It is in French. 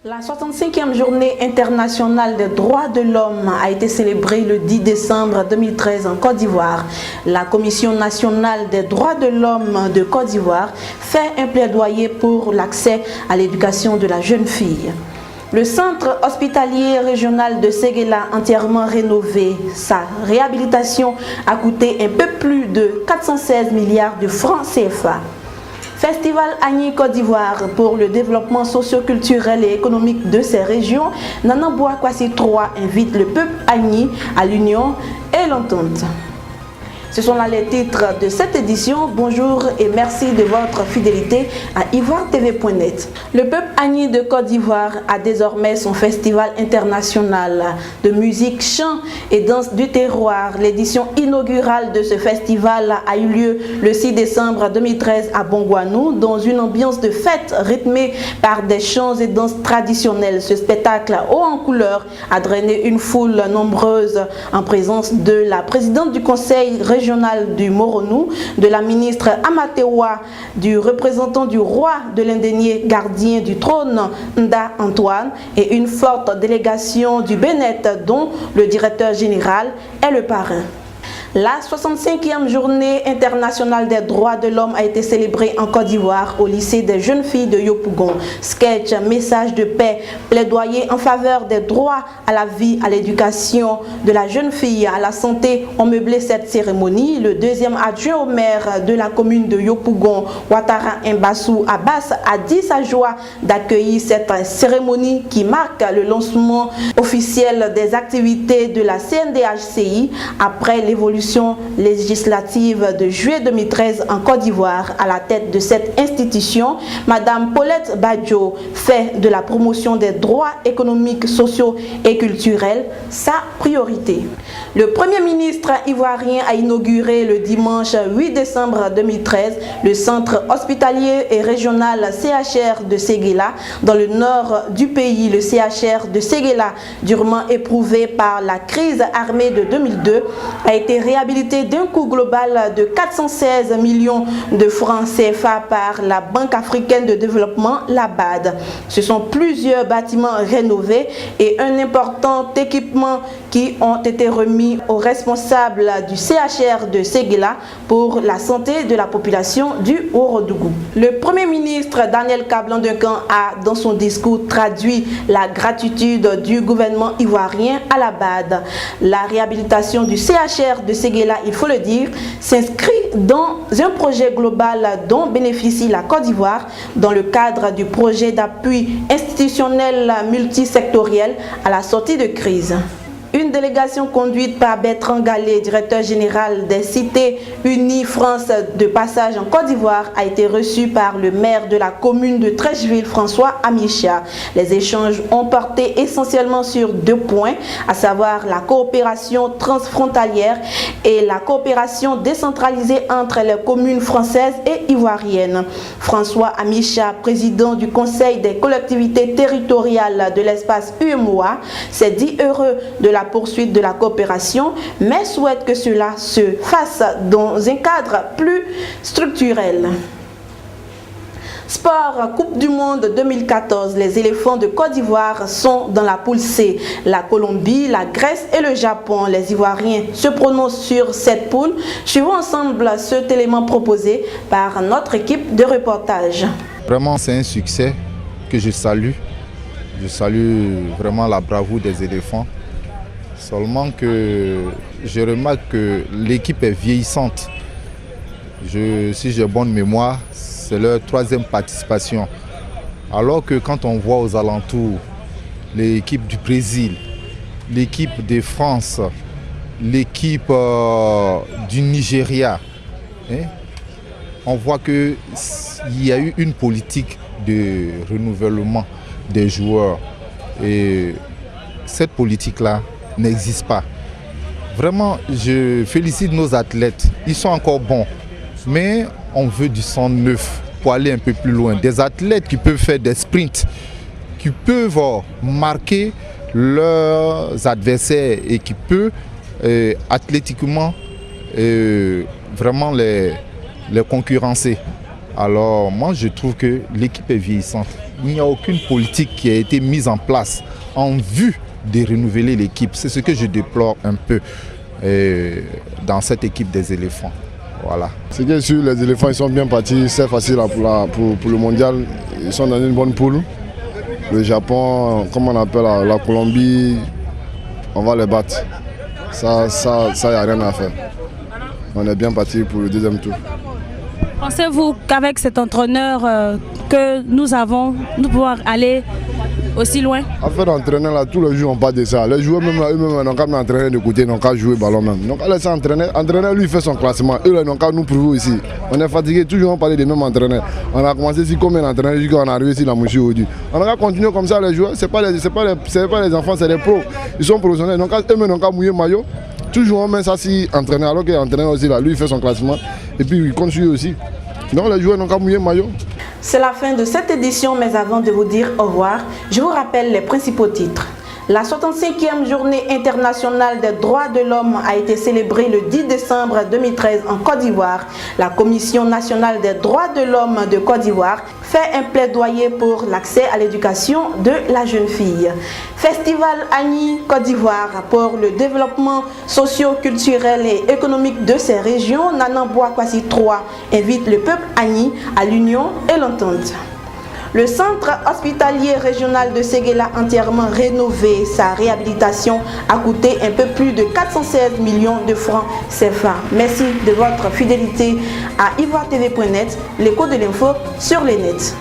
La 65e journée internationale des droits de l'homme a été célébrée le 10 décembre 2013 en Côte d'Ivoire. La Commission nationale des droits de l'homme de Côte d'Ivoire fait un plaidoyer pour l'accès à l'éducation de la jeune fille. Le centre hospitalier régional de Séguéla, entièrement rénové, sa réhabilitation a coûté un peu plus de 416 milliards de francs CFA. Festival Agni Côte d'Ivoire pour le développement socio-culturel et économique de ces régions, Nana Boa Kwasi III invite le peuple Agni à l'union et l'entente. Ce sont là les titres de cette édition. Bonjour et merci de votre fidélité à ivoiretv.net. Le peuple Agni de Côte d'Ivoire a désormais son festival international de musique, chant et danse du terroir. L'édition inaugurale de ce festival a eu lieu le 6 décembre 2013 à Bongouanou dans une ambiance de fête rythmée par des chants et danses traditionnelles. Ce spectacle haut en couleur a drainé une foule nombreuse en présence de la présidente du conseil régional du Moronou, de la ministre Amatewa, du représentant du roi de l'indénié gardien du trône Nda Antoine et une forte délégation du Bénet dont le directeur général est le parrain. La 65e journée internationale des droits de l'homme a été célébrée en Côte d'Ivoire au lycée des jeunes filles de Yopougon. Sketch, message de paix, plaidoyer en faveur des droits à la vie, à l'éducation de la jeune fille, à la santé ont meublé cette cérémonie. Le deuxième adjoint au maire de la commune de Yopougon, Ouattara Mbassou Abbas, a dit sa joie d'accueillir cette cérémonie qui marque le lancement officiel des activités de la CNDHCI après l'évolution législative de juillet 2013 en Côte d'Ivoire. À la tête de cette institution, Madame Paulette Badjo fait de la promotion des droits économiques, sociaux et culturels sa priorité. Le Premier ministre ivoirien a inauguré le dimanche 8 décembre 2013 le centre hospitalier et régional CHR de Séguéla dans le nord du pays. Le CHR de Séguéla, durement éprouvé par la crise armée de 2002, a été réhabilité d'un coût global de 416 millions de francs CFA par la Banque africaine de développement, la BAD. Ce sont plusieurs bâtiments rénovés et un important équipement qui ont été remis aux responsables du CHR de Séguéla pour la santé de la population du Ourodougou. Le Premier ministre Daniel Kablan-Duncan a, dans son discours, traduit la gratitude du gouvernement ivoirien à la BAD. La réhabilitation du CHR de Séguéla, il faut le dire, s'inscrit dans un projet global dont bénéficie la Côte d'Ivoire dans le cadre du projet d'appui institutionnel multisectoriel à la sortie de crise. Une délégation conduite par Bertrand Gallet, directeur général des Cités Unies France de passage en Côte d'Ivoire, a été reçue par le maire de la commune de Trècheville, François Amicha. Les échanges ont porté essentiellement sur deux points, à savoir la coopération transfrontalière et la coopération décentralisée entre les communes françaises et ivoiriennes. François Amicha, président du Conseil des collectivités territoriales de l'espace UEMOA, s'est dit heureux de la poursuite de la coopération, mais souhaite que cela se fasse dans un cadre plus structurel. Sport, Coupe du Monde 2014, les éléphants de Côte d'Ivoire sont dans la poule C. La Colombie, la Grèce et le Japon. Les Ivoiriens se prononcent sur cette poule. Suivons ensemble cet élément proposé par notre équipe de reportage. Vraiment, c'est un succès que je salue. Je salue vraiment la bravoure des éléphants. Seulement que je remarque que l'équipe est vieillissante. Si j'ai bonne mémoire, c'est leur troisième participation. Alors que quand on voit aux alentours l'équipe du Brésil, l'équipe de France, l'équipe du Nigeria, on voit qu'il y a eu une politique de renouvellement des joueurs. Et cette politique-là n'existe pas. Vraiment, je félicite nos athlètes. Ils sont encore bons. Mais on veut du sang neuf pour aller un peu plus loin. Des athlètes qui peuvent faire des sprints, qui peuvent marquer leurs adversaires et qui peuvent athlétiquement vraiment les concurrencer. Alors moi je trouve que l'équipe est vieillissante. Il n'y a aucune politique qui a été mise en place en vue de renouveler l'équipe. C'est ce que je déplore un peu dans cette équipe des éléphants. Voilà. C'est bien sûr, les éléphants ils sont bien partis, c'est facile pour le mondial. Ils sont dans une bonne poule. Le Japon, comme on appelle la Colombie, on va les battre. Ça, y a rien à faire. On est bien parti pour le deuxième tour. Pensez-vous qu'avec cet entraîneur que nous pouvons aller aussi loin? En fait, l'entraîneur là, tous les jours on parle de ça. Les joueurs même là, eux-mêmes n'ont qu'à m'entraîner de côté, n'ont qu'à jouer ballon même. Donc à laisser entraîner. Entraîneur lui fait son classement. Eux là n'ont qu'à nous prouver aussi. On est fatigué, toujours on parle des mêmes entraîneurs. On a commencé ici combien d'entraîneurs jusqu'à on est arrivé ici la monsieur aujourd'hui. On a continué comme ça les joueurs. C'est pas les enfants, c'est les pros. Ils sont professionnels. Donc eux-mêmes n'ont qu'à mouiller maillot. Toujours on met ça si entraîneur. Alors que l'entraîneur aussi là, lui il fait son classement et puis il continue aussi. Donc les joueurs n'ont qu'à mouiller maillot. C'est la fin de cette édition, mais avant de vous dire au revoir, je vous rappelle les principaux titres. La 65e journée internationale des droits de l'homme a été célébrée le 10 décembre 2013 en Côte d'Ivoire. La Commission nationale des droits de l'homme de Côte d'Ivoire fait un plaidoyer pour l'accès à l'éducation de la jeune fille. Festival Agni Côte d'Ivoire pour le développement socio-culturel et économique de ces régions. Nanamboa Kwasi 3 invite le peuple Agni à l'union et l'entente. Le centre hospitalier régional de Séguéla entièrement rénové, sa réhabilitation a coûté un peu plus de 416 millions de francs CFA. Merci de votre fidélité à ivoiretv.net, l'écho de l'info sur les nets.